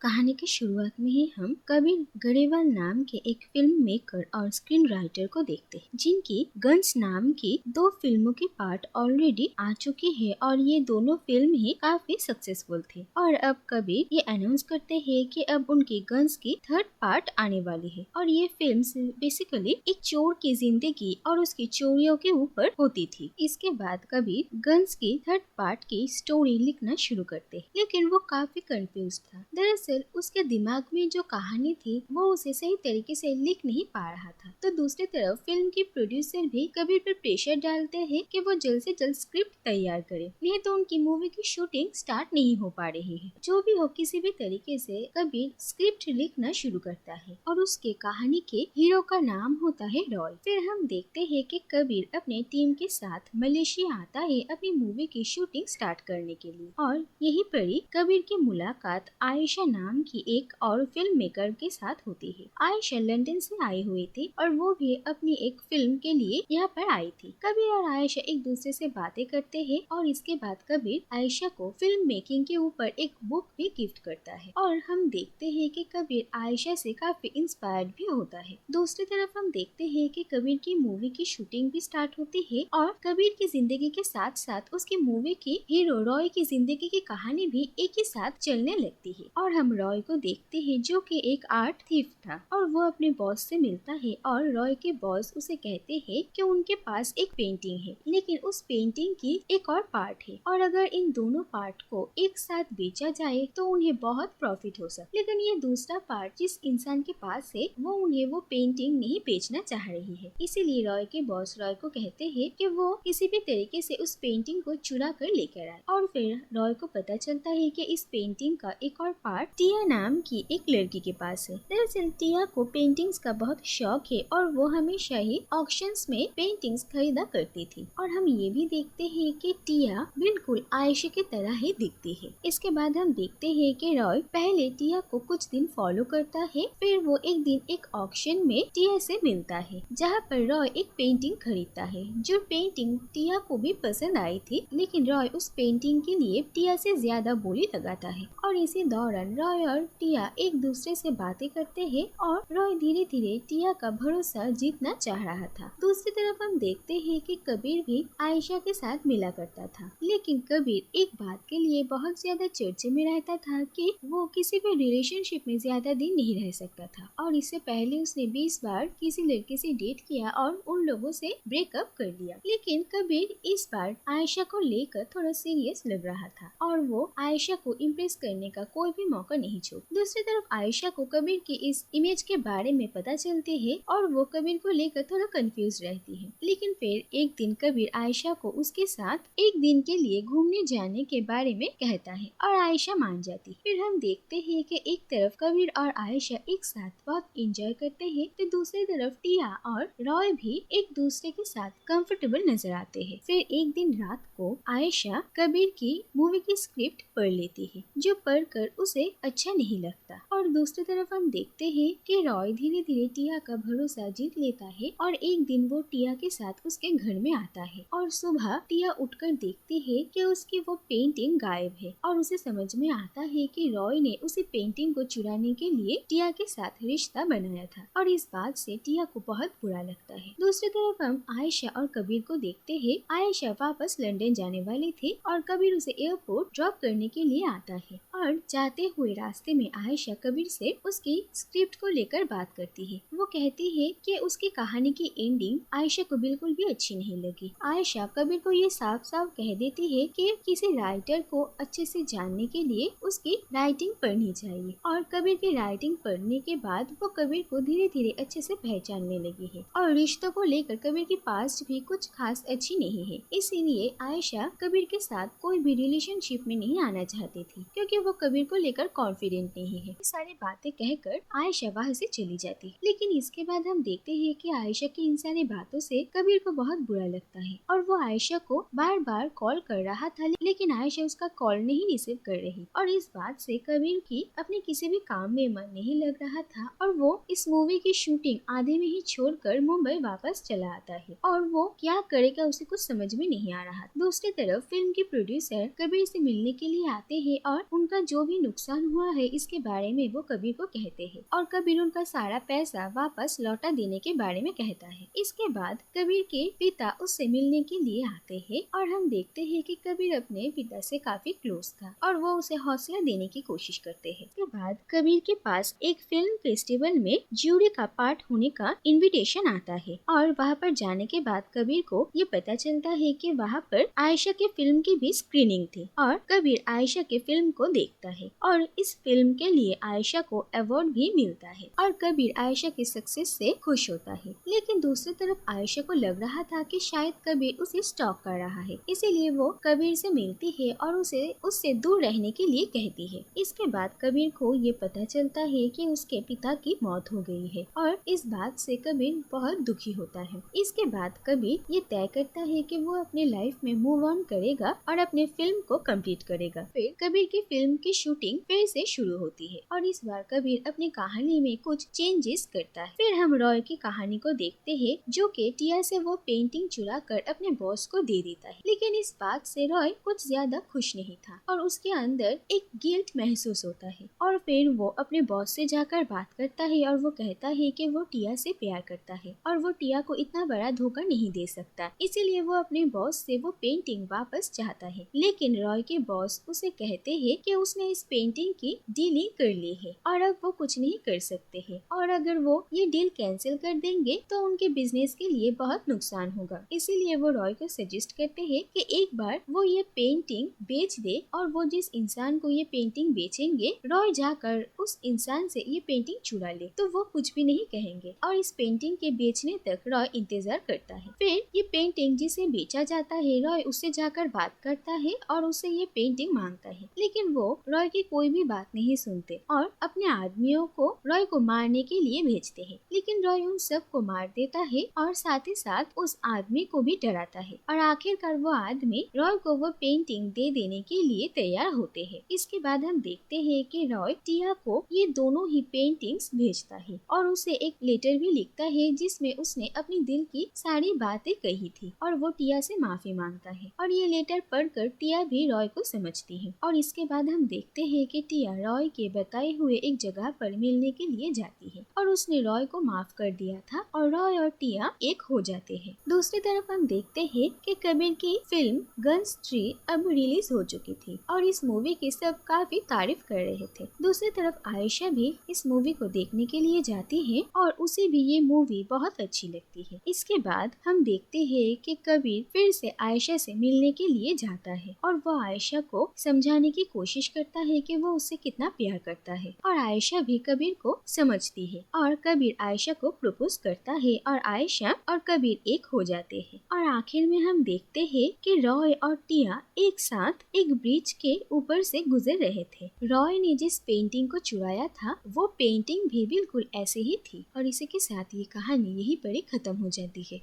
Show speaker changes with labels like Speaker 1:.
Speaker 1: कहानी की शुरुआत में ही हम कबीर गरेवाल नाम के एक फिल्म मेकर और स्क्रीन राइटर को देखते हैं, जिनकी गन्स नाम की 2 फिल्मों की पार्ट ऑलरेडी आ चुकी है और ये दोनों फिल्म ही काफी सक्सेसफुल थी। और अब कबीर ये अनाउंस करते हैं कि अब उनकी गन्स की 3rd पार्ट आने वाली है और ये फिल्म बेसिकली एक चोर की जिंदगी और उसकी चोरियों के ऊपर होती थी। इसके बाद कबीर गन्स की 3rd पार्ट की स्टोरी लिखना शुरू करते, लेकिन वो काफी कंफ्यूज था। दरअसल उसके दिमाग में जो कहानी थी वो उसे सही तरीके से लिख नहीं पा रहा था। तो दूसरी तरफ फिल्म के प्रोड्यूसर भी कबीर पर प्रेशर डालते हैं कि वो जल्द से जल्द स्क्रिप्ट तैयार करे, नहीं तो उनकी मूवी की शूटिंग स्टार्ट नहीं हो पा रही है। जो भी हो, किसी भी तरीके से कबीर स्क्रिप्ट लिखना शुरू करता है और उसके कहानी के हीरो का नाम होता है रॉय। फिर हम देखते हैं कि कबीर अपने टीम के साथ मलेशिया आता है अपनी मूवी की शूटिंग स्टार्ट करने के लिए और यहीं पर ही कबीर की मुलाकात आयशा नाम की एक और फिल्म मेकर के साथ होती है। आयशा लंदन से आई हुई थी और वो भी अपनी एक फिल्म के लिए यहाँ पर आई थी। कबीर और आयशा एक दूसरे से बातें करते हैं और इसके बाद कबीर आयशा को फिल्म मेकिंग के ऊपर एक बुक भी गिफ्ट करता है और हम देखते हैं कि कबीर आयशा से काफी इंस्पायर्ड भी होता है। दूसरी तरफ हम देखते हैं कि कबीर की मूवी की शूटिंग भी स्टार्ट होती है और कबीर की जिंदगी के साथ साथ उसकी मूवी की हीरो रॉय की जिंदगी की कहानी भी एक ही साथ चलने लगती है और हम रॉय को देखते हैं जो कि एक आर्ट थीफ था और वो अपने बॉस से मिलता है और रॉय के बॉस उसे कहते हैं कि उनके पास एक पेंटिंग है, लेकिन उस पेंटिंग की एक और पार्ट है और अगर इन दोनों पार्ट को एक साथ बेचा जाए तो उन्हें बहुत प्रॉफिट हो सकता। लेकिन ये दूसरा पार्ट जिस इंसान के पास है वो उन्हें वो पेंटिंग नहीं बेचना चाह रही है, इसीलिए रॉय के बॉस रॉय को कहते हैं कि वो किसी भी तरीके से उस पेंटिंग को चुरा कर लेकर आए। और फिर रॉय को पता चलता है कि इस पेंटिंग का एक और पार्ट टिया नाम की एक लड़की के पास है। दरअसल टिया को पेंटिंग्स का बहुत शौक है और वो हमेशा ही ऑक्शंस में पेंटिंग्स खरीदा करती थी और हम ये भी देखते हैं कि टिया बिल्कुल आयशा की तरह ही दिखती है। इसके बाद हम देखते हैं कि रॉय पहले टिया को कुछ दिन फॉलो करता है, फिर वो एक दिन एक ऑक्शन में टिया से मिलता है जहाँ पर रॉय एक पेंटिंग खरीदता है जो पेंटिंग टिया को भी पसंद आई थी, लेकिन रॉय उस पेंटिंग के लिए टिया से ज्यादा बोली लगाता है और इसी दौरान रॉय और टिया एक दूसरे से बातें करते हैं और रॉय धीरे धीरे टिया का भरोसा जीतना चाह रहा था। दूसरी तरफ हम देखते हैं कि कबीर भी आयशा के साथ मिला करता था, लेकिन कबीर एक बात के लिए बहुत ज्यादा चर्चे में रहता था कि वो किसी भी रिलेशनशिप में ज्यादा दिन नहीं रह सकता था और इससे पहले उसने 20 बार किसी लड़के से डेट किया और उन लोगों से ब्रेकअप कर लिया। लेकिन कबीर इस बार आयशा को लेकर थोड़ा सीरियस लग रहा था और वो आयशा को इम्प्रेस करने का कोई भी मौका नहीं छोड़। दूसरी तरफ आयशा को कबीर की इस इमेज के बारे में पता चलती है और वो कबीर को लेकर थोड़ा कंफ्यूज रहती है। लेकिन फिर एक दिन कबीर आयशा को उसके साथ एक दिन के लिए घूमने जाने के बारे में कहता है और आयशा मान जाती है। फिर हम देखते हैं कि एक तरफ कबीर और आयशा एक साथ बहुत एंजॉय करते हैं तो दूसरी तरफ टिया और रॉय भी एक दूसरे के साथ कंफर्टेबल नजर आते हैं। फिर एक दिन रात को आयशा कबीर की मूवी की स्क्रिप्ट पढ़ लेती है जो पढ़कर उसे अच्छा नहीं लगता और दूसरी तरफ हम देखते हैं कि रॉय धीरे धीरे टिया का भरोसा जीत लेता है और एक दिन वो टिया के साथ उसके घर में आता है और सुबह टिया उठकर देखती है कि उसकी वो पेंटिंग गायब है और उसे समझ में आता है कि रॉय ने उसी पेंटिंग को चुराने के लिए टिया के साथ रिश्ता बनाया था और इस बात से टिया को बहुत बुरा लगता है। दूसरी तरफ हम आयशा और कबीर को देखते हैं। आयशा वापस लंदन जाने वाली थी और कबीर उसे एयरपोर्ट ड्रॉप करने के लिए आता है और जाते हुए रास्ते में आयशा कबीर से उसकी स्क्रिप्ट को लेकर बात करती है। वो कहती है कि उसकी कहानी की एंडिंग आयशा को बिल्कुल भी अच्छी नहीं लगी। आयशा कबीर को ये साफ साफ कह देती है कि किसी राइटर को अच्छे से जानने के लिए उसकी राइटिंग पढ़नी चाहिए और कबीर की राइटिंग पढ़ने के बाद वो कबीर को धीरे धीरे अच्छे से पहचानने लगी है और रिश्तों को लेकर कबीर की पास्ट भी कुछ खास अच्छी नहीं है, इसीलिए आयशा कबीर के साथ कोई भी रिलेशनशिप में नहीं आना चाहती थी क्योंकि वो कबीर को लेकर कॉन्फिडेंट नहीं है। सारी बातें कहकर आयशा वहाँ से चली जाती, लेकिन इसके बाद हम देखते हैं कि आयशा की इन सारी बातों से कबीर को बहुत बुरा लगता है और वो आयशा को बार बार कॉल कर रहा था, लेकिन आयशा उसका कॉल नहीं रिसीव कर रही और इस बात से कबीर की अपने किसी भी काम में मन नहीं लग रहा था और वो इस मूवी की शूटिंग आधे में ही छोड़कर मुंबई वापस चला आता है और वो क्या करेगा उसे कुछ समझ में नहीं आ रहा। दूसरी तरफ फिल्म के प्रोड्यूसर कबीर से मिलने के लिए आते हैं और उनका जो भी नुकसान नुकसान हुआ है इसके बारे में वो कबीर को कहते हैं और कबीर उनका सारा पैसा वापस लौटा देने के बारे में कहता है। इसके बाद कबीर के पिता उससे मिलने के लिए आते हैं और हम देखते हैं कि कबीर अपने पिता से काफी क्लोज था और वो उसे हौसला देने की कोशिश करते हैं। इसके बाद कबीर के पास एक फिल्म फेस्टिवल में ज्यूरी का पार्ट होने का इनविटेशन आता है और वहाँ पर जाने के बाद कबीर को ये पता चलता है कि वहाँ पर आयशा के फिल्म की भी स्क्रीनिंग थी और कबीर आयशा के फिल्म को देखता है और इस फिल्म के लिए आयशा को अवार्ड भी मिलता है और कबीर आयशा के सक्सेस से खुश होता है। लेकिन दूसरी तरफ आयशा को लग रहा था कि शायद कबीर उसे स्टॉक कर रहा है, इसीलिए वो कबीर से मिलती है और उसे उससे दूर रहने के लिए कहती है। इसके बाद कबीर को ये पता चलता है कि उसके पिता की मौत हो गई है और इस बात से कबीर बहुत दुखी होता है। इसके बाद कबीर ये तय करता है कि वो अपने लाइफ में मूव ऑन करेगा और अपने फिल्म को कंप्लीट करेगा। फिर कबीर की फिल्म की शूटिंग फिर से शुरू होती है और इस बार कबीर अपनी कहानी में कुछ चेंजेस करता है। फिर हम रॉय की कहानी को देखते हैं जो कि टिया से वो पेंटिंग चुरा कर अपने बॉस को दे देता है। लेकिन इस बात से रॉय कुछ ज्यादा खुश नहीं था और उसके अंदर एक गिल्ट महसूस होता है और फिर वो अपने बॉस से जाकर बात करता है और वो कहता है कि वो टिया से प्यार करता है और वो टिया को इतना बड़ा धोखा नहीं दे सकता, इसीलिए वो अपने बॉस से वो पेंटिंग वापस चाहता है। लेकिन रॉय के बॉस उसे कहते हैं कि उसने इस पेंटिंग की डीलिंग कर ली है और अब वो कुछ नहीं कर सकते हैं और अगर वो ये डील कैंसिल कर देंगे तो उनके बिजनेस के लिए बहुत नुकसान होगा। इसीलिए वो रॉय को सजेस्ट करते हैं कि एक बार वो ये पेंटिंग बेच दे और वो जिस इंसान को ये पेंटिंग बेचेंगे रॉय जाकर उस इंसान से ये पेंटिंग चुरा ले तो वो कुछ भी नहीं कहेंगे और इस पेंटिंग के बेचने तक रॉय इंतजार करता है। फिर ये पेंटिंग जिसे बेचा जाता है रॉय उससे जाकर बात करता है और उससे ये पेंटिंग मांगता है, लेकिन वो रॉय की कोई भी बात नहीं सुनते और अपने आदमियों को रॉय को मारने के लिए भेजते हैं। लेकिन रॉय उन सब को मार देता है और साथ ही साथ उस आदमी को भी डराता है और आखिरकार वो आदमी रॉय को वो पेंटिंग दे देने के लिए तैयार होते हैं। इसके बाद हम देखते हैं कि रॉय टिया को ये दोनों ही पेंटिंग्स भेजता है और उसे एक लेटर भी लिखता है जिसमें उसने अपनी दिल की सारी बातें कही थी और वो टिया से माफी मांगता है और ये लेटर पढ़कर टिया भी रॉय को समझती है। और इसके बाद हम देखते हैं कि टिया रॉय के बताए हुए एक जगह पर मिलने के लिए जाती है और उसने रॉय को माफ कर दिया था और रॉय और टिया एक हो जाते हैं। दूसरी तरफ हम देखते हैं कि कबीर की फिल्म गन्स 3 अब रिलीज हो चुकी थी और इस मूवी की सब काफी तारीफ कर रहे थे। दूसरी तरफ आयशा भी इस मूवी को देखने के लिए जाती है और उसे भी ये मूवी बहुत अच्छी लगती है। इसके बाद हम देखते हैं कि कबीर फिर से आयशा से मिलने के लिए जाता है और वो आयशा को समझाने की कोशिश करता है कि वो उससे कितना प्यार करता है और आयशा भी कबीर को समझती है और कबीर आयशा को प्रपोज करता है और आयशा और कबीर एक हो जाते हैं। और आखिर में हम देखते हैं कि रॉय और टिया एक साथ एक ब्रिज के ऊपर से गुजर रहे थे। रॉय ने जिस पेंटिंग को चुराया था वो पेंटिंग भी बिल्कुल ऐसे ही थी और इसी के साथ ये कहानी यहीं पर ही खत्म हो जाती है।